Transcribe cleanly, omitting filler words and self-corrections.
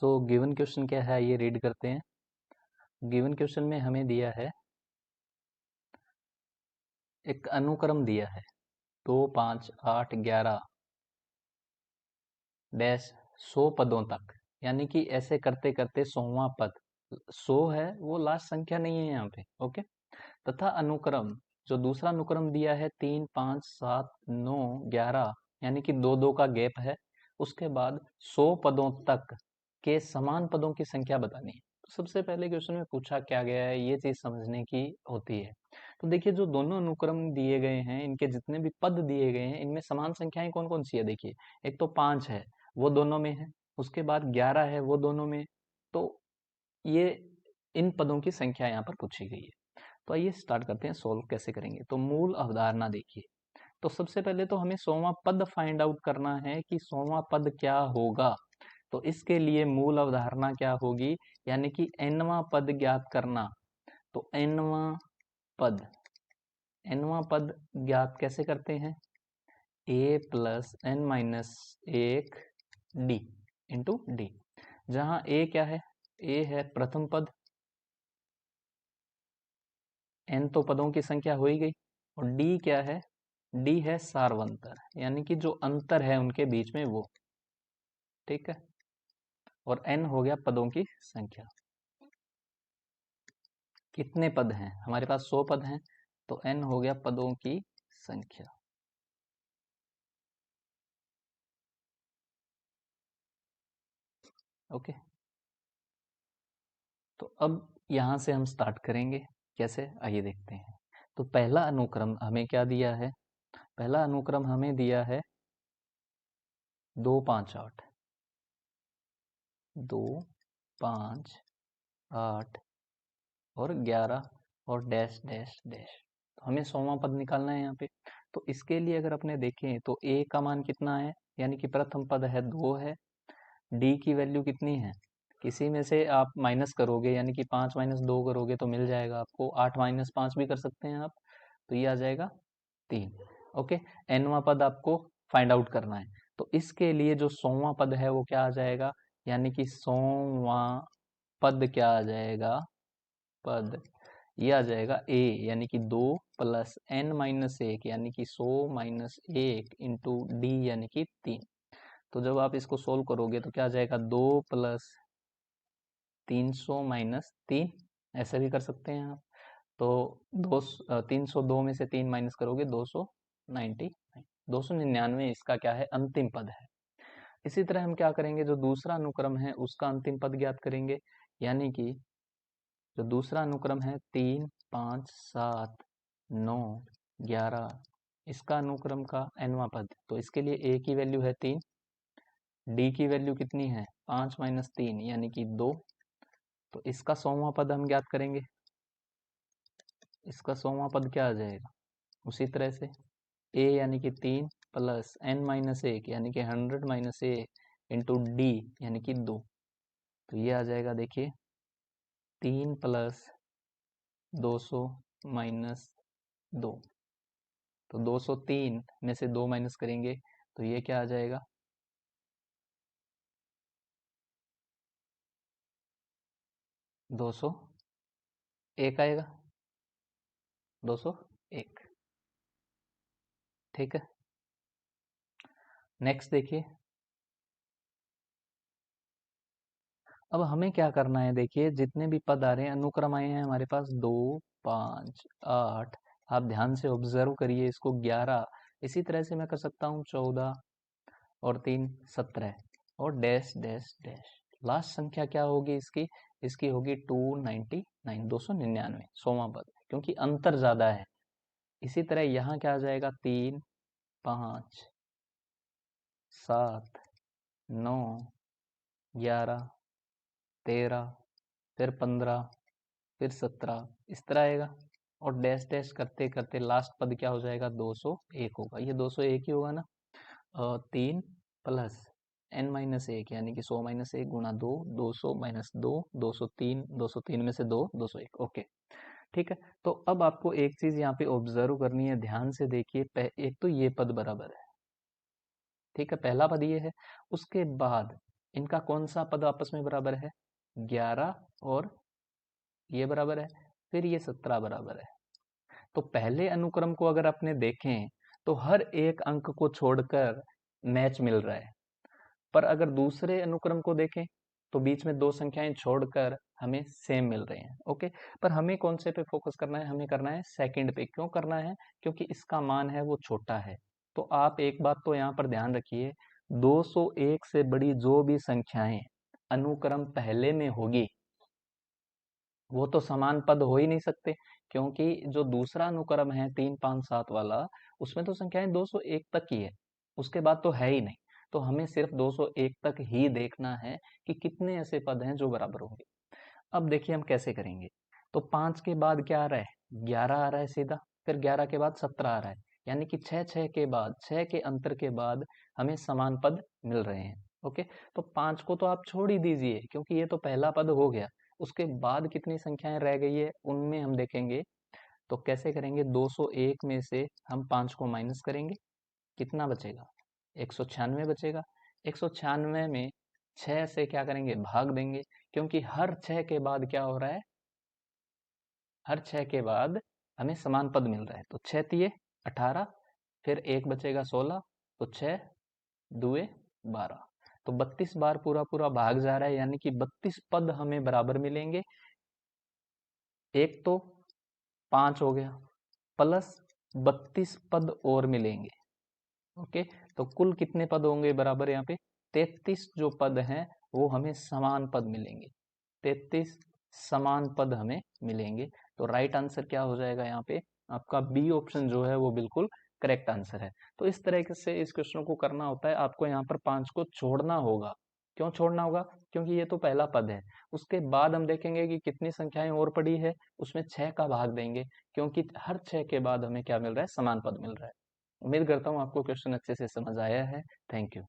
तो given question क्या है ये रीड करते हैं। गिवन क्वेश्चन में हमें दिया है एक अनुक्रम दिया है 2, 5, 8, 11 डैश 100 पदों तक, यानी कि ऐसे करते करते 100वां पद 100 है, वो लास्ट संख्या नहीं है यहाँ पे। ओके, तथा अनुक्रम जो दूसरा अनुक्रम दिया है 3, 5, 7, 9, 11, यानी कि दो दो का गैप है। उसके बाद 100 पदों तक के समान पदों की संख्या बतानी है। तो सबसे पहले क्वेश्चन में पूछा क्या गया है, ये चीज समझने की होती है। तो देखिए, जो दोनों अनुक्रम दिए गए हैं, इनके जितने भी पद दिए गए हैं, इनमें समान संख्याएं कौन कौन सी है। देखिए, एक तो 5 है, वो दोनों में है। उसके बाद 11 है, वो दोनों में। तो ये इन पदों की संख्या यहाँ पर पूछी गई है। तो आइए स्टार्ट करते हैं, सोल्व कैसे करेंगे। तो मूल अवधारणा देखिए, तो सबसे पहले तो हमें 100वां पद फाइंड आउट करना है कि 100वां पद क्या होगा। तो इसके लिए मूल अवधारणा क्या होगी, यानी कि nवां पद ज्ञात करना। तो nवां पद ज्ञात कैसे करते हैं, a plus n minus 1 d into D, जहां a क्या है, a है प्रथम पद, n तो पदों की संख्या हो ही गई, और d क्या है, d है सार्वंतर, यानी कि जो अंतर है उनके बीच में वो। ठीक है, और n हो गया पदों की संख्या। कितने पद हैं हमारे पास, 100 पद हैं, तो n हो गया पदों की संख्या। ओके, तो अब यहां से हम स्टार्ट करेंगे। कैसे, आइए देखते हैं। तो पहला अनुक्रम हमें क्या दिया है, पहला अनुक्रम हमें दिया है 2, 5, 8, 2, 5, 8 और 11 और डैश डैश डैश। तो हमें 100वां पद निकालना है यहाँ पे। तो इसके लिए अगर अपने देखें तो a का मान कितना है, यानी कि प्रथम पद है 2 है। d की वैल्यू कितनी है, किसी में से आप माइनस करोगे, यानी कि 5 माइनस 2 करोगे तो मिल जाएगा आपको। 8 माइनस 5 भी कर सकते हैं आप, तो ये आ जाएगा 3। ओके, nवां पद आपको फाइंड आउट करना है। तो इसके लिए जो 100वां पद है वो क्या आ जाएगा, यानी कि 100वां पद क्या आ जाएगा, पद ये आ जाएगा a, यानी कि 2 प्लस n माइनस 1, यानी कि 100 माइनस 1 इंटू डी, यानी कि 3। तो जब आप इसको सोल्व करोगे तो क्या आ जाएगा, 2 प्लस 300 माइनस 3, ऐसे भी कर सकते हैं आप। तो 302 में से 3 माइनस करोगे 299, 299 इसका क्या है, अंतिम पद है। इसी तरह हम क्या करेंगे, जो दूसरा अनुक्रम है उसका अंतिम पद ज्ञात करेंगे, यानी कि जो दूसरा अनुक्रम है 3, 5, 7, 9, 11, इसका अनुक्रम का nवां पद। तो इसके लिए a की वैल्यू है 3, d की वैल्यू कितनी है, 5 माइनस 3 यानी कि 2। तो इसका 100वां पद हम ज्ञात करेंगे। इसका 100वां पद क्या आ जाएगा, उसी तरह से a यानी कि 3 प्लस n माइनस 1 यानी कि 100 माइनस a इंटू डी, यानी कि 2। तो ये आ जाएगा, देखिए 3 प्लस 200 माइनस 2। तो 203 में से 2 माइनस करेंगे तो ये क्या आ जाएगा, 201 आएगा, 201। ठीक है, नेक्स्ट देखिए। अब हमें क्या करना है, देखिए जितने भी पद आ रहे हैं, अनुक्रम आए हैं हमारे पास 2, 5, 8, आप ध्यान से ऑब्जर्व करिए इसको, 11, इसी तरह से मैं कर सकता हूँ 14 और 3, 17 और डैश डैश डैश। लास्ट संख्या क्या होगी इसकी, इसकी होगी 299, 299, 100वां पद, क्योंकि अंतर ज्यादा है। इसी तरह यहाँ क्या आ जाएगा, 3, 5, 7, 9, 11, 13, फिर 15, फिर 17, इस तरह आएगा। और डैश डैश करते करते लास्ट पद क्या हो जाएगा, 201 होगा। ये 201 ही होगा ना। 3 प्लस n माइनस 1 यानी कि 100 माइनस 1 गुणा 2, 200 माइनस 2, 203, 203 में से 2, 201। ओके, ठीक है। तो अब आपको एक चीज यहाँ पे ऑब्जर्व करनी है, ध्यान से देखिए। एक तो ये पद बराबर है, ठीक है, पहला पद ये है। उसके बाद इनका कौन सा पद आपस में बराबर है? 11 और ये बराबर है, फिर ये 17 बराबर है। तो पहले अनुक्रम को अगर आपने देखें तो हर एक अंक को छोड़कर मैच मिल रहा है, पर अगर दूसरे अनुक्रम को देखें तो बीच में दो संख्याएं छोड़कर हमें सेम मिल रहे हैं। ओके, पर हमें कौन से पे फोकस करना है? हमें करना है सेकंड पे। क्यों करना है? क्योंकि इसका मान है वो छोटा है। तो आप एक बात तो यहाँ पर ध्यान रखिए, 201 से बड़ी जो भी संख्याएं अनुक्रम पहले में होगी वो तो समान पद हो ही नहीं सकते, क्योंकि जो दूसरा अनुक्रम है 3 5 7 वाला, उसमें तो संख्याएं 201 तक ही है, उसके बाद तो है ही नहीं। तो हमें सिर्फ 201 तक ही देखना है कि कितने ऐसे पद हैं जो बराबर होंगे। अब देखिए हम कैसे करेंगे। तो 5 के बाद क्या आ रहा है? 11 आ रहा है सीधा, फिर 11 के बाद 17 आ रहा है, यानी कि 6 6 के बाद, 6 के अंतर के बाद हमें समान पद मिल रहे हैं। ओके, तो 5 को तो आप छोड़ ही दीजिए क्योंकि ये तो पहला पद हो गया। उसके बाद कितनी संख्याएं रह गई है उनमें हम देखेंगे। तो कैसे करेंगे? 201 में से हम 5 को माइनस करेंगे, कितना बचेगा? 196 बचेगा। 196 में 6 से क्या करेंगे? भाग देंगे, क्योंकि हर 6 के बाद क्या हो रहा है? हर 6 के बाद हमें समान पद मिल रहा है। तो 6 तिये 18, फिर एक बचेगा 16, तो 6 दुए 12, तो 32 बार पूरा पूरा भाग जा रहा है, यानी कि 32 पद हमें बराबर मिलेंगे। एक तो 5 हो गया, प्लस 32 पद और मिलेंगे। ओके, तो कुल कितने पद होंगे बराबर? यहाँ पे 33 जो पद हैं वो हमें समान पद मिलेंगे। 33 समान पद हमें मिलेंगे। तो राइट आंसर क्या हो जाएगा यहाँ पे? आपका बी ऑप्शन जो है वो बिल्कुल करेक्ट आंसर है। तो इस तरीके से इस क्वेश्चन को करना होता है। आपको यहाँ पर 5 को छोड़ना होगा। क्यों छोड़ना होगा? क्योंकि ये तो पहला पद है। उसके बाद हम देखेंगे कि कितनी संख्याएं और पड़ी है, उसमें 6 का भाग देंगे, क्योंकि हर 6 के बाद हमें क्या मिल रहा है? समान पद मिल रहा है। उम्मीद करता हूँ आपको क्वेश्चन अच्छे से समझ आया है। Thank you.